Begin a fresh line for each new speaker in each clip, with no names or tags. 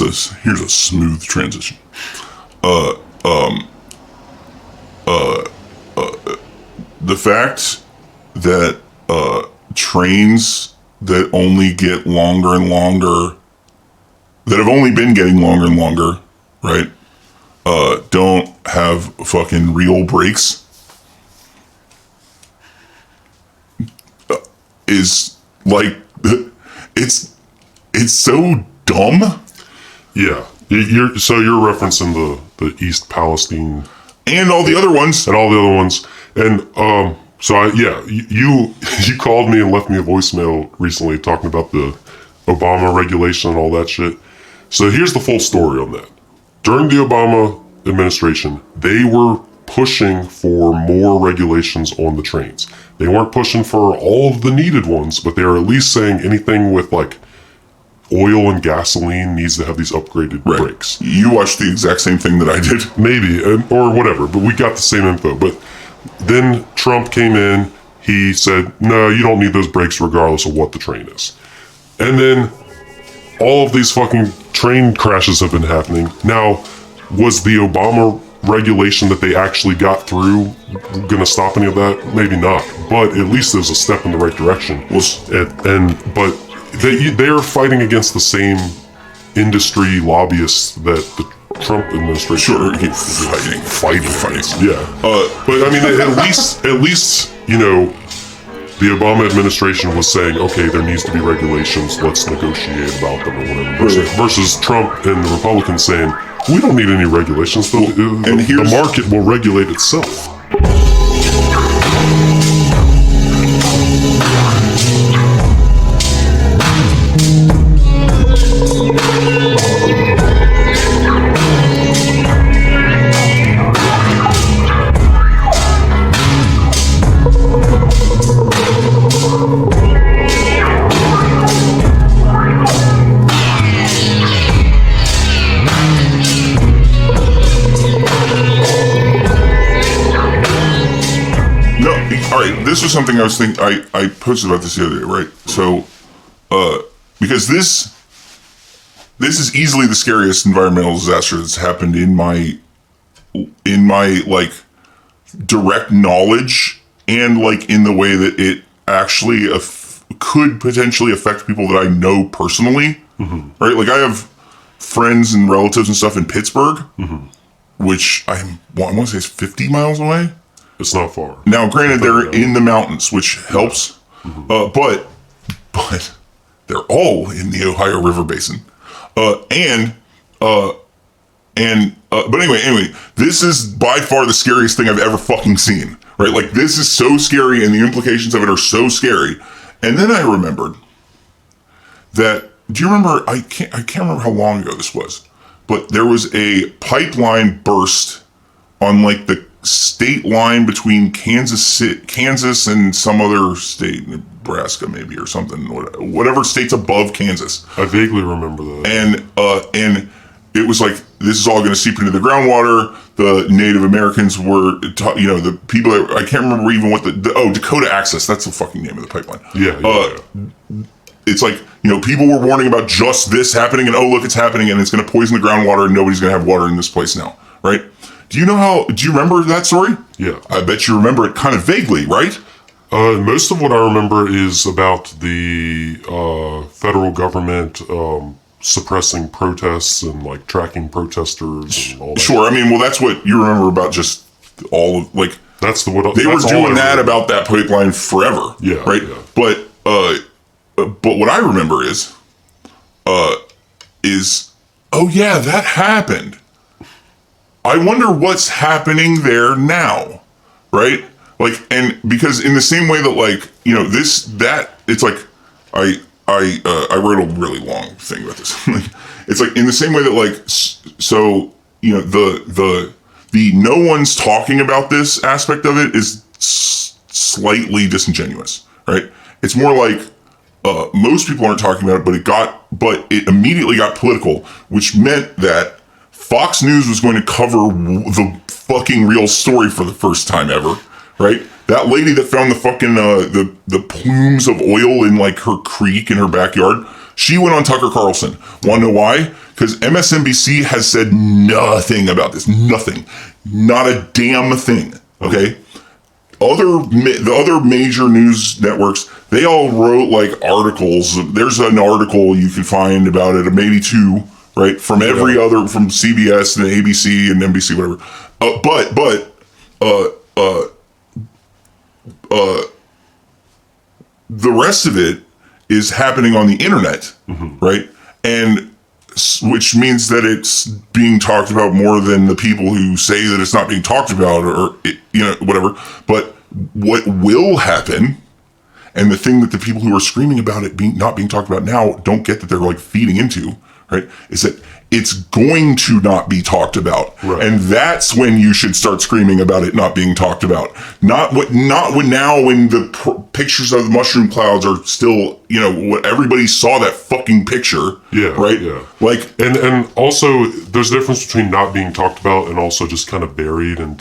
here's a smooth transition. The fact that trains that only get longer and longer, that have only been getting longer and longer, right? Don't have fucking real brakes is like, it's so dumb.
Yeah, you're referencing the East Palestine
and all the other ones,
and you called me and left me a voicemail recently talking about the Obama regulation and all that shit. So here's the full story on that. During the Obama administration, they were pushing for more regulations on the trains. They weren't pushing for all of the needed ones, but they were at least saying anything with like oil and gasoline needs to have these upgraded brakes.
You watched the exact same thing that I did.
Maybe, or whatever, but we got the same info. But then Trump came in, he said, no, you don't need those brakes regardless of what the train is. And then all of these fucking train crashes have been happening. Now, was the Obama regulation that they actually got through gonna stop any of that? Maybe not, but at least there's a step in the right direction. But they are fighting against the same industry lobbyists that the Trump administration.
Sure, fighting.
Yeah, but I mean, at least you know, the Obama administration was saying, okay, there needs to be regulations. Let's negotiate about them or whatever. Versus Trump and the Republicans saying, we don't need any regulations. The market will regulate itself.
This was something I was thinking. I posted about this the other day, right? So, because this is easily the scariest environmental disaster that's happened in my like direct knowledge, and like in the way that it actually could potentially affect people that I know personally, right? Like I have friends and relatives and stuff in Pittsburgh, which I want to say is 50 miles away.
It's not far.
Now, granted, they're in the mountains, which helps, but they're all in the Ohio River Basin, but anyway, this is by far the scariest thing I've ever fucking seen. Right? Like this is so scary, and the implications of it are so scary. And then I remembered that. Do you remember? I can't remember how long ago this was, but there was a pipeline burst on like the state line between Kansas and some other state, Nebraska maybe or something, whatever state's above Kansas.
I vaguely remember that.
And it was like, this is all going to seep into the groundwater. The Native Americans were, the people that, I can't remember even what Dakota Access, that's the fucking name of the pipeline.
Yeah.
It's like, people were warning about just this happening, and look, it's happening, and it's going to poison the groundwater, and nobody's going to have water in this place now, right? Do you remember that story?
Yeah.
I bet you remember it kind of vaguely, right?
Most of what I remember is about the federal government suppressing protests and like tracking protesters and all that.
Sure. I mean, well, that's what you remember about just all of like. They were doing that about that pipeline forever.
Yeah.
Right.
Yeah.
But what I remember is, oh yeah, that happened. I wonder what's happening there now, right? Like, and because in the same way that like, it's like, I wrote a really long thing about this. Like, it's like in the same way that like, so, the no one's talking about this aspect of it is slightly disingenuous, right? It's more like, most people aren't talking about it, but it immediately got political, which meant that Fox News was going to cover the fucking real story for the first time ever, right? That lady that found the fucking, the plumes of oil in like her creek in her backyard, She went on Tucker Carlson. Want to know why? Because MSNBC has said nothing about this. Nothing. Not a damn thing. Okay? The other major news networks, they all wrote like articles. There's an article you can find about it, maybe two, right? From every other, from CBS and ABC and NBC, whatever. The rest of it is happening on the internet, right? And which means that it's being talked about more than the people who say that it's not being talked about, or whatever. But what will happen, and the thing that the people who are screaming about it not being talked about now don't get that they're like feeding into, right, is that it's going to not be talked about, and that's when you should start screaming about it not being talked about. Not when now when the pictures of the mushroom clouds are still, what everybody saw that fucking picture, right? Yeah. Like,
and also there's a difference between not being talked about and also just kind of buried and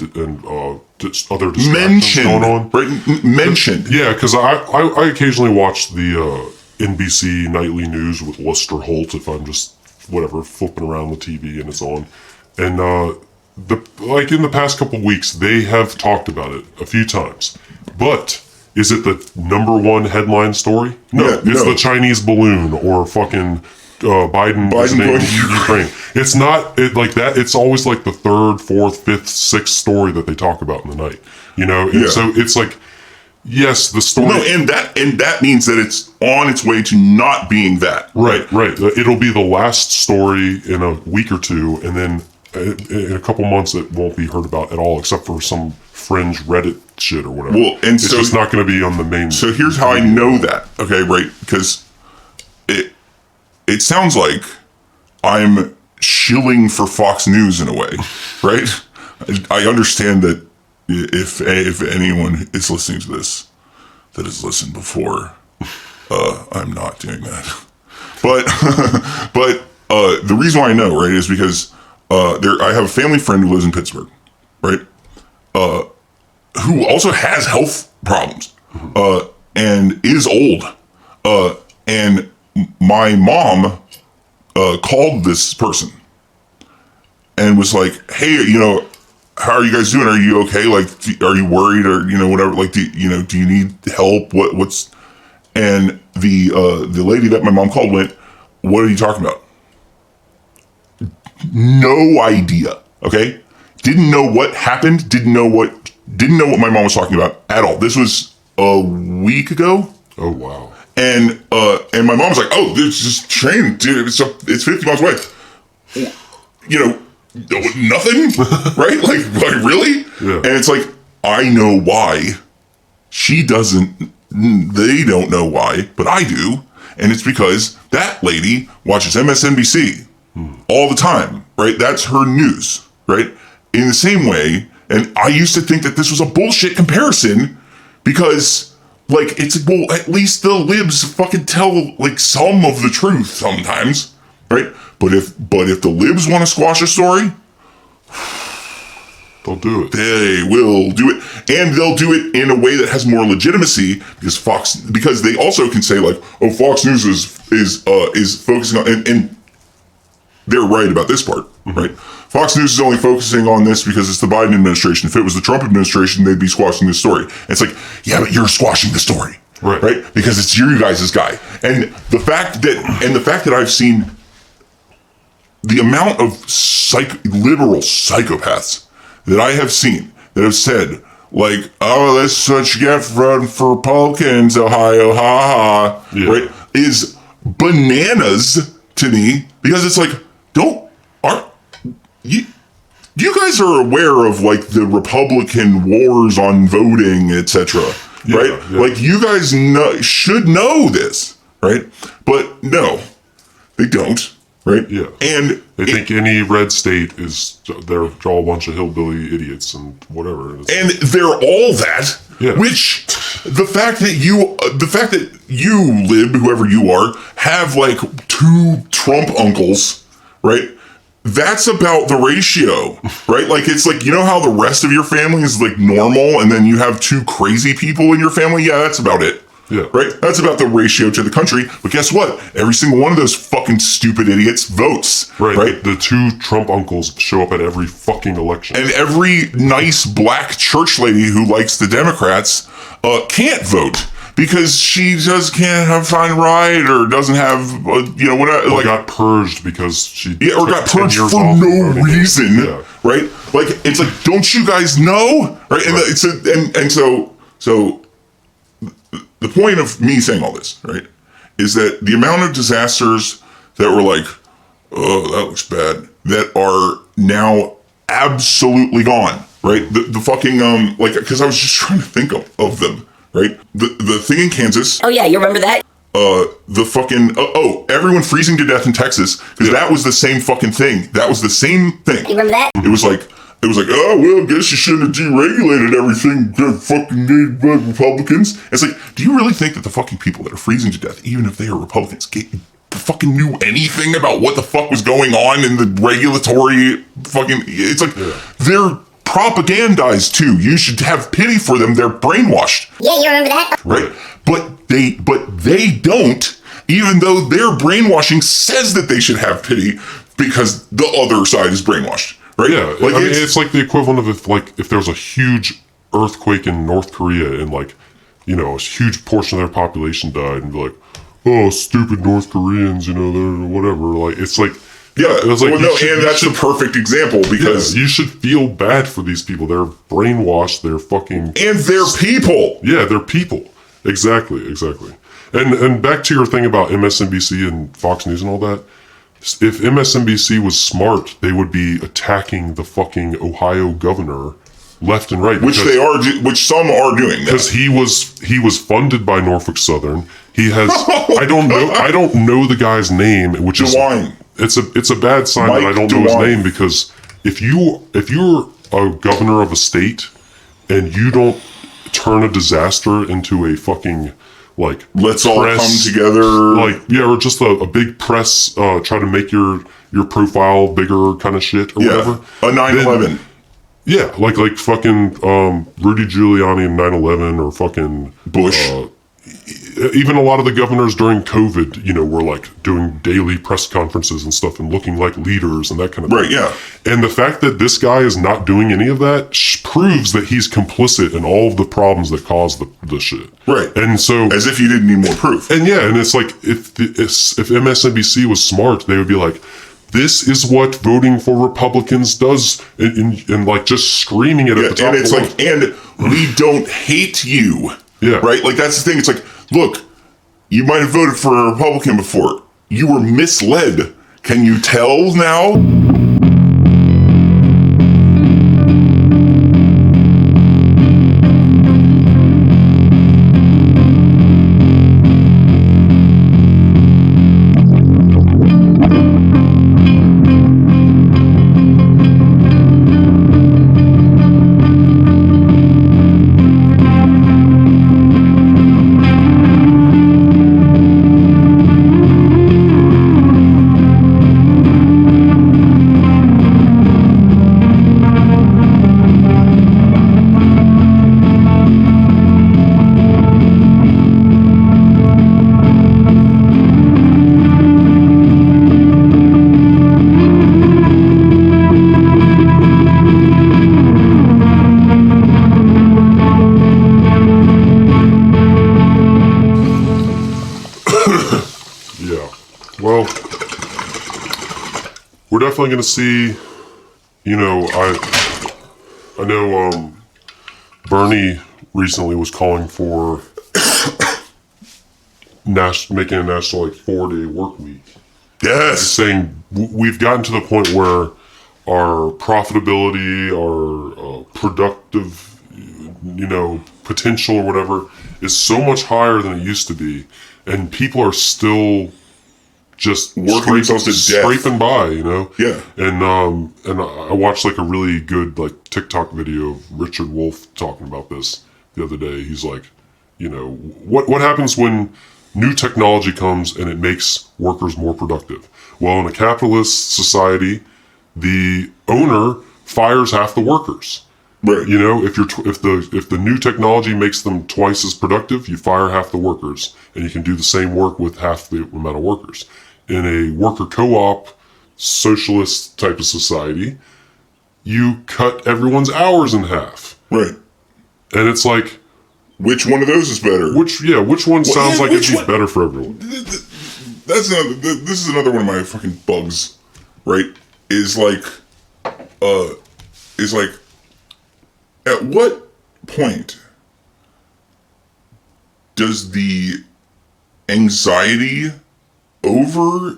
just other distractions going on.
Right? Mentioned.
Yeah, because I occasionally watch the NBC nightly news with Lester Holt if I'm just flipping around the TV and it's on, and in the past couple of weeks they have talked about it a few times, but is it the number one headline story? No, it's the Chinese balloon or fucking Biden visiting Ukraine. It's not like that. It's always like the third, fourth, fifth, sixth story that they talk about in the night, and so it's like, yes, the story.
No, and that means that it's on its way to not being that.
Right. It'll be the last story in a week or two, and then in a couple months it won't be heard about at all, except for some fringe Reddit shit or whatever.
Well, and
it's just not going to be on the main.
So here's how I know that. Okay, right? Because it sounds like I'm shilling for Fox News in a way, right? I understand that. If anyone is listening to this that has listened before, I'm not doing that. But the reason why I know, right, is because I have a family friend who lives in Pittsburgh, right, who also has health problems and is old. And my mom called this person and was like, "Hey, how are you guys doing? Are you okay? Like, are you worried or, whatever? Like, do you need help? What's, and the lady that my mom called went, "What are you talking about?" No idea. Okay. Didn't know what happened. Didn't know what my mom was talking about at all. This was a week ago.
Oh, wow.
And my mom was like, "Oh, there's this train, dude. It's 50 miles away." Nothing, right? Like really?
Yeah.
And it's like, I know why. She doesn't, they don't know why, but I do. And it's because that lady watches MSNBC all the time, right? That's her news, right? In the same way, and I used to think that this was a bullshit comparison because, like, it's, well, at least the libs fucking tell, like, some of the truth sometimes, right? But if the libs want to squash a story,
they'll do it.
They will do it, and they'll do it in a way that has more legitimacy because they also can say like, "Oh, Fox News is focusing on," and they're right about this part, right? Fox News is only focusing on this because it's the Biden administration. If it was the Trump administration, they'd be squashing this story. And it's like, yeah, but you're squashing the story, right? Because it's you guys' guy, and the fact that I've seen the amount of literal psychopaths that I have seen that have said, like, "Oh, that's what you get for Republicans, Ohio, ha ha," right, is bananas to me, because it's like, you guys are aware of, like, the Republican wars on voting, etc., right? Yeah. Like, you guys should know this, right? But no, they don't. Right?
Yeah.
And
they think any red state they're all a bunch of hillbilly idiots and whatever.
And they're all that, which the fact that you lib, whoever you are, have like 2 Trump uncles, right? That's about the ratio, right? Like, it's like, how the rest of your family is like normal and then you have 2 crazy people in your family? Yeah, that's about it,
Yeah.
Right? That's about the ratio to the country. But guess what? Every single one of those fucking stupid idiots votes.
Right. The two Trump uncles show up at every fucking election.
And every nice black church lady who likes the Democrats can't vote because she just can't find right or doesn't have, whatever.
Or got purged because she...
Yeah, or got purged for no reason. Yeah. Right? Like, it's like, don't you guys know? Right? And so the point of me saying all this, right, is that the amount of disasters that were like, oh, that looks bad, that are now absolutely gone, right? The fucking, because I was just trying to think of them, right? The thing in Kansas.
Oh, yeah, you remember that?
The fucking, everyone freezing to death in Texas, because that was the same fucking thing. That was the same thing.
You remember that?
It was like, oh, well, I guess you shouldn't have deregulated everything that fucking made by Republicans. It's like, do you really think that the fucking people that are freezing to death, even if they are Republicans, fucking knew anything about what the fuck was going on in the regulatory fucking... It's like, they're propagandized too. You should have pity for them. They're brainwashed.
Yeah, you remember that?
Right. But they don't, even though their brainwashing says that they should have pity because the other side is brainwashed. Right?
Yeah, like it's like the equivalent of if there was a huge earthquake in North Korea and a huge portion of their population died and be like, oh, stupid North Koreans, they're whatever. Like it's like
that's the perfect example because
you should feel bad for these people. They're brainwashed. They're fucking
and they're people.
Yeah, they're people. Exactly. And back to your thing about MSNBC and Fox News and all that. If MSNBC was smart, they would be attacking the fucking Ohio governor left and right.
Which some are doing.
Because he was funded by Norfolk Southern. He has I don't know the guy's name, which
DeWine.
It's a bad sign
Mike
that I don't know his name, because if you're a governor of a state and you don't turn a disaster into a fucking
let's all come together,
or just a big press try to make your profile bigger kind of shit or whatever.
A 9/11.
Yeah, like fucking Rudy Giuliani and 9/11 or fucking
Bush.
Even a lot of the governors during COVID, were doing daily press conferences and stuff and looking like leaders and that kind of thing.
Right, yeah.
And the fact that this guy is not doing any of that proves that he's complicit in all of the problems that caused the shit.
Right.
And so...
As if you didn't need more proof.
And and it's like, if MSNBC was smart, they would be like, this is what voting for Republicans does, and just screaming it at the top
and it's
of the
and we don't hate you.
Yeah.
Right? That's the thing. It's like, look, you might have voted for a Republican before. You were misled. Can you tell now?
We're definitely going to see, I know Bernie recently was calling for making a national 4-day work week.
Yes.
Saying we've gotten to the point where our profitability, our productive, potential or whatever is so much higher than it used to be, and people are still just
working themselves to death,
scraping by,
Yeah.
And I watched a really good TikTok video of Richard Wolff talking about this the other day. He's like, what happens when new technology comes and it makes workers more productive? Well, in a capitalist society, the owner fires half the workers.
Right.
You know, if the new technology makes them twice as productive, you fire half the workers, and you can do the same work with half the amount of workers. In a worker co-op, socialist type of society, you cut everyone's hours in half.
Right.
And it's like,
which one of those is better?
Which one sounds like it'd be better for everyone?
This is another one of my fucking bugs, right? Is like, at what point does the anxiety over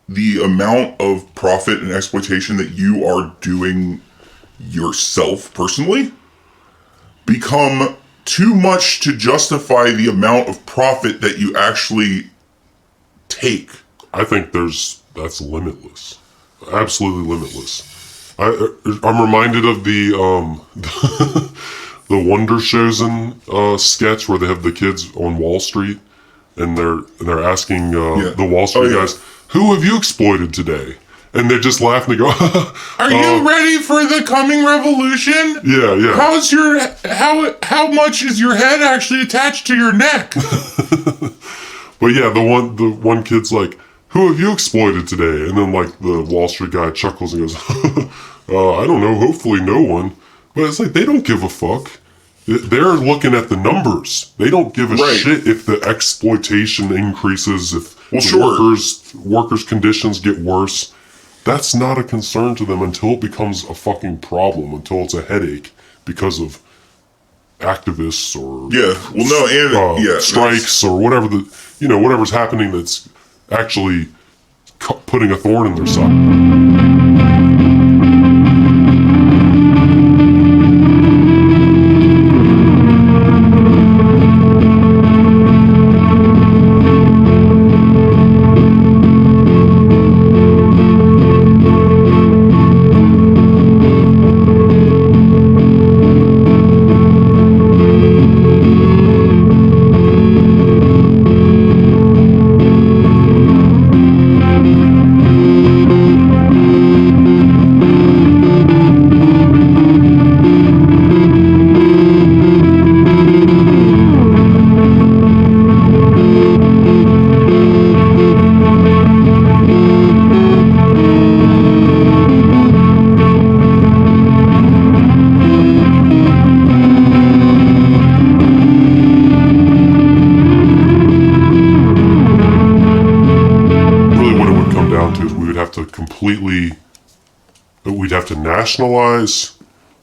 the amount of profit and exploitation that you are doing yourself personally become too much to justify the amount of profit that you actually take?
I think that's limitless, absolutely limitless. I'm reminded of the the Wonder Chosen sketch where they have the kids on Wall Street, and they're asking the Wall Street guys, "Who have you exploited today?" And they're just laughing. They go,
"Are you ready for the coming revolution?
Yeah, yeah.
How much is your head actually attached to your neck?"
But yeah, the one kid's like, "Who have you exploited today?" And then like the Wall Street guy chuckles and goes, "I don't know. Hopefully no one." But it's like they don't give a fuck. They're looking at the numbers. They don't give a shit if the exploitation increases, if workers' conditions get worse. That's not a concern to them until it becomes a fucking problem, until it's a headache because of activists or strikes or whatever whatever's happening that's actually putting a thorn in their side. We'd have to nationalize,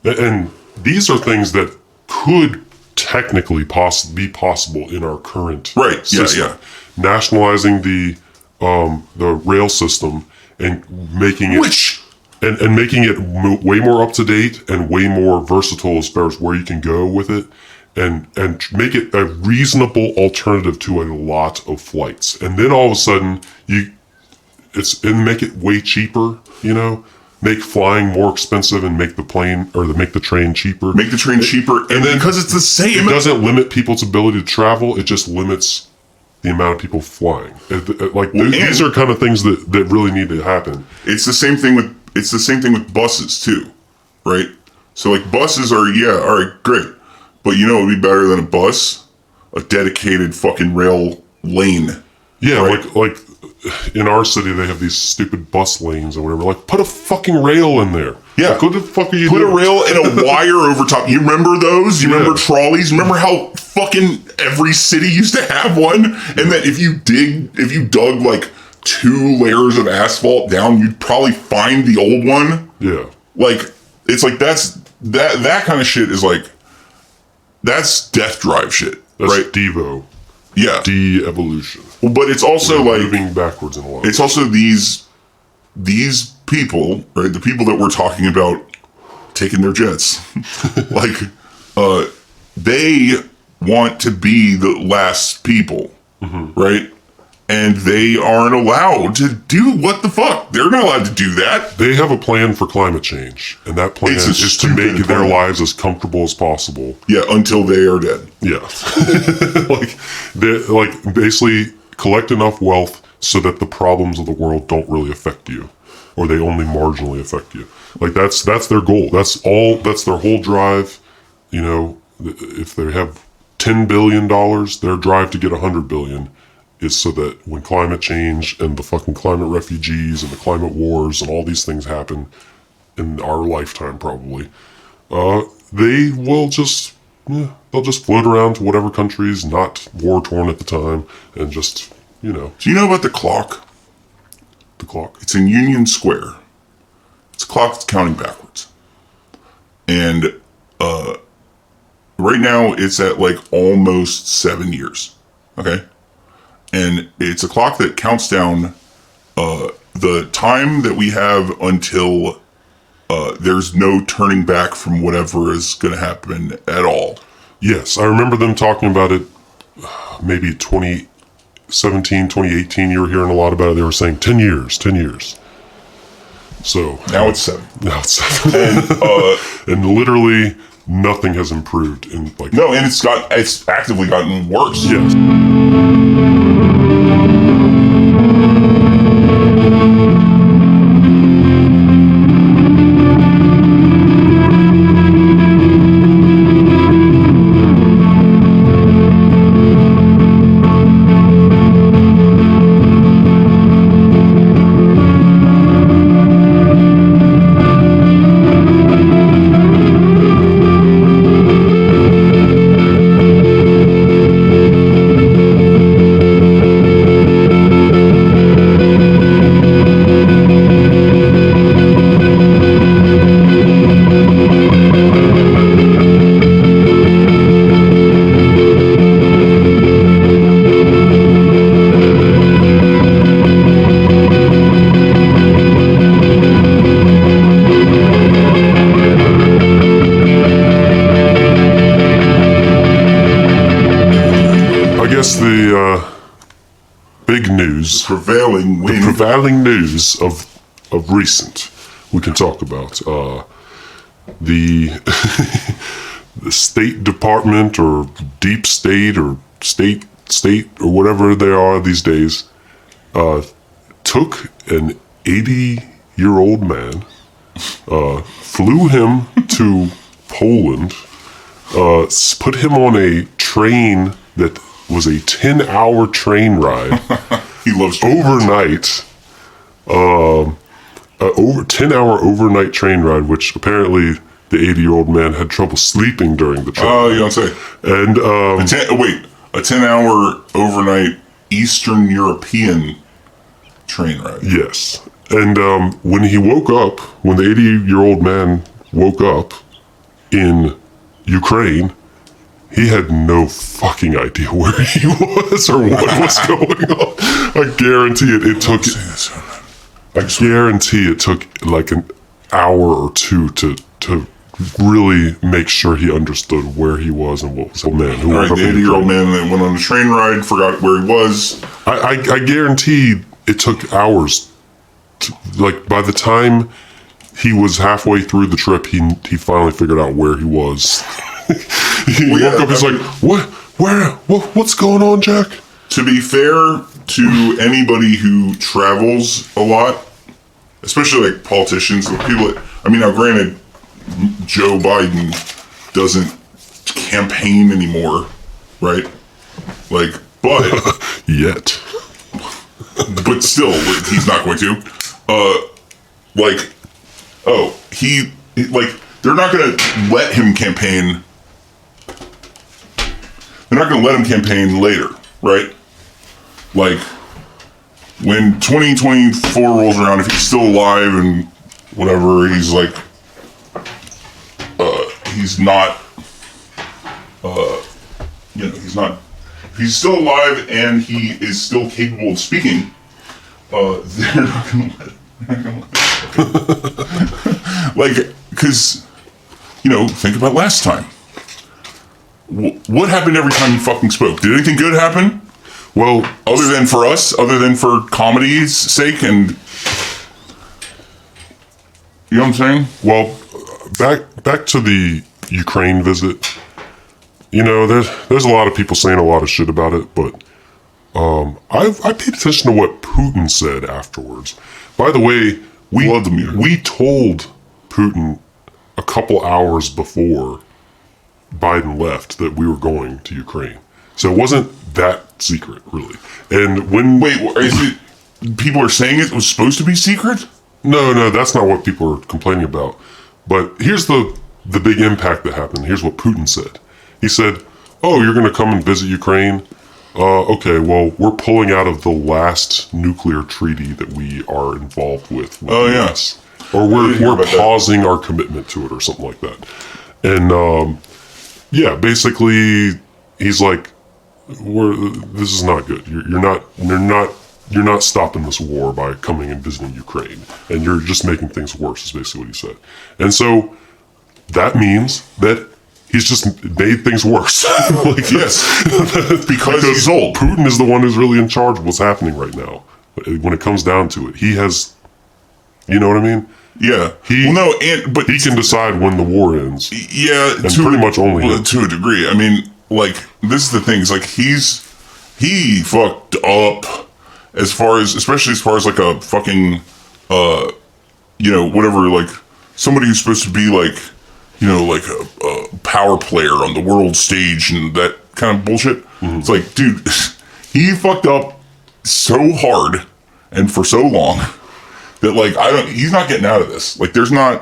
and these are things that could technically be possible in our current system. Nationalizing the rail system and making it and making it way more up to date and way more versatile as far as where you can go with it, and make it a reasonable alternative to a lot of flights. And then all of a sudden make it way cheaper, make flying more expensive and make the train cheaper.
Make the train cheaper, and then because it's the same,
it doesn't limit people's ability to travel. It just limits the amount of people flying. These are kind of things that really need to happen.
It's the same thing with buses too, right? So like buses are all right, great, but what would be better than a bus? A dedicated fucking rail lane.
Yeah,
right?
like in our city, they have these stupid bus lanes or whatever. Like, put a fucking rail in there.
Yeah.
What the fuck are you
doing?
Put
a rail and a wire over top. You remember those? You remember trolleys? You remember how fucking every city used to have one? And that if you dug like 2 layers of asphalt down, you'd probably find the old one.
Yeah.
Like, it's like that kind of shit is like, that's death drive shit.
That's
right?
Devo.
Yeah.
De-evolution.
Well, but it's also like
moving backwards in a lot.
It's also these people, right? The people that we're talking about taking their jets, like, they want to be the last people, right? And they aren't allowed to do what the fuck. They're not allowed to do that.
They have a plan for climate change, and that plan is to make their lives as comfortable as possible.
Yeah, until they are dead.
Yeah, like basically collect enough wealth so that the problems of the world don't really affect you, or they only marginally affect you. Like that's their goal. That's their whole drive. You know, if they have $10 billion, their drive to get $100 billion is so that when climate change and the fucking climate refugees and the climate wars and all these things happen in our lifetime, probably, they will just, they'll just float around to whatever countries not war torn at the time and just, you know.
Do you know about the clock?
The clock.
It's in Union Square. It's a clock that's counting backwards. And right now it's at like almost 7 years. Okay? And it's a clock that counts down the time that we have until there's no turning back from whatever is going to happen at all.
Yes, I remember them talking about it maybe 2017, 2018. You were hearing a lot about it. They were saying 10 years, 10 years. So
now it's 7.
Now it's 7. And literally nothing has improved in like.
No, and it's actively gotten worse.
Yes. The big news, prevailing news of recent, we can talk about the the State Department or Deep State or State or whatever they are these days took an 80-year-old man, flew him to Poland, put him on a train that was a 10-hour train ride.
He loves
overnight. Over 10-hour overnight train ride, which apparently the 80-year-old man had trouble sleeping during the trip.
Oh, you don't say.
And
a 10-hour overnight Eastern European train ride.
Yes, and when he woke up, when the 80-year-old man woke up in Ukraine, he had no fucking idea where he was or what was going on. I guarantee it. I guarantee it took like an hour or two to really make sure he understood where he was and what was going on.
All right, the 80-year-old man that went on the train ride forgot where he was.
I guarantee it took hours. Like by the time he was halfway through the trip, he finally figured out where he was. He woke up, he's like, what's going on, Jack?
To be fair to anybody who travels a lot, especially like politicians, people that, I mean, now granted, Joe Biden doesn't campaign anymore, right? Like, but...
Yet.
But still, he's not going to. They're not going to let him campaign. They're not going to let him campaign later, right? Like, when 2024 rolls around, if he's still alive and whatever, he's like, he's not, he's not, if he's still alive and he is still capable of speaking, they're not going to let him. Like, because, think about last time. What happened every time he fucking spoke? Did anything good happen?
Well,
other than for us, other than for comedy's sake, and you know what I'm saying?
Well, back to the Ukraine visit. There's a lot of people saying a lot of shit about it, but I paid attention to what Putin said afterwards. By the way, we told Putin a couple hours before Biden left that we were going to Ukraine. So it wasn't that secret, really. And when...
Wait, is it... People are saying it was supposed to be secret?
No, that's not what people are complaining about. But here's the big impact that happened. Here's what Putin said. He said, oh, you're going to come and visit Ukraine? Okay, well, we're pulling out of the last nuclear treaty that we are involved with the US. Or we're pausing our commitment to it or something like that. And, yeah, basically, he's like, this is not good. You're not stopping this war by coming and visiting Ukraine, and you're just making things worse, is basically what he said. And so that means that he's just made things worse.
Like, yes, because he's old.
Putin is the one who's really in charge of what's happening right now. When it comes down to it, he has, you know what I mean?
Yeah.
But he can decide when the war ends.
Yeah,
and pretty much only him.
To a degree. I mean, like, this is the thing. It's like he fucked up. Especially as far as like a fucking, whatever, like somebody who's supposed to be like, like a power player on the world stage and that kind of bullshit. Mm-hmm. It's like, dude, he fucked up so hard and for so long that like, he's not getting out of this. Like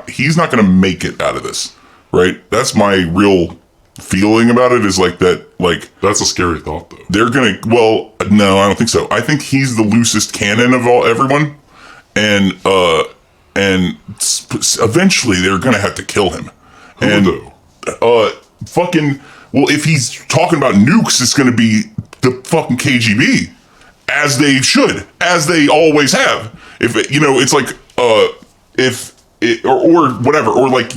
he's not going to make it out of this. Right. That's my real feeling about it, is like that, like
that's a scary thought though.
They're gonna, well, no, I don't think so. I think he's the loosest cannon of everyone, and eventually they're gonna have to kill him. Fucking, well, if he's talking about nukes, it's gonna be the fucking KGB, as they should, as they always have. If it, it's like if it, or whatever, or like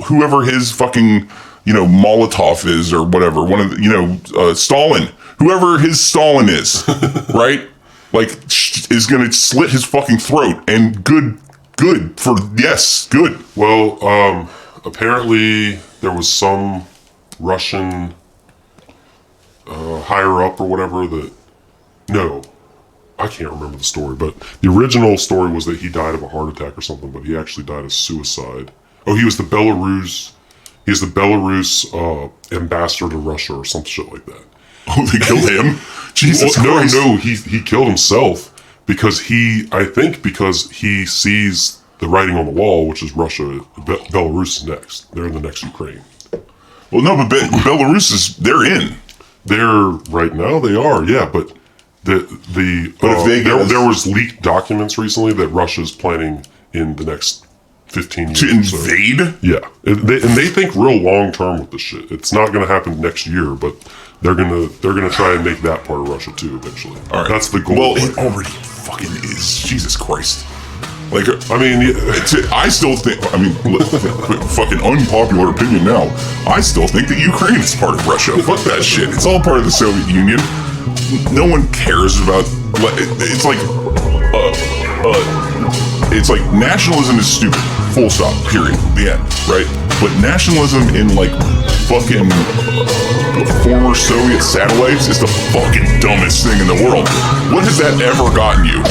whoever his fucking Molotov is or whatever, one of the, Stalin, whoever his Stalin is, right? Like is gonna slit his fucking throat, and good.
Well, apparently there was some Russian higher up or whatever that. No, I can't remember the story, but the original story was that he died of a heart attack or something, but he actually died of suicide. Oh, he was the Belarus ambassador to Russia or some shit like that.
Oh, they killed him? Jesus Christ.
No, he killed himself because he sees the writing on the wall, which is Russia. Belarus is next. They're in the next Ukraine.
Well, no, but Belarus they're in.
Right now they are, yeah, but there was leaked documents recently that Russia's planning in the next 15 years
to invade.
Yeah, and they think real long term with this shit. It's not going to happen next year, but they're gonna try and make that part of Russia too eventually.
All right,
that's the goal.
Well, it already fucking is. Jesus Christ. Like,
I mean,
I still think. I mean, fucking unpopular opinion now. I still think that Ukraine is part of Russia. Fuck that shit. It's all part of the Soviet Union. No one cares about. It's like nationalism is stupid. Full stop. Period. The end. Right. But nationalism in like fucking former Soviet satellites is the fucking dumbest thing in the world. What has that ever gotten you?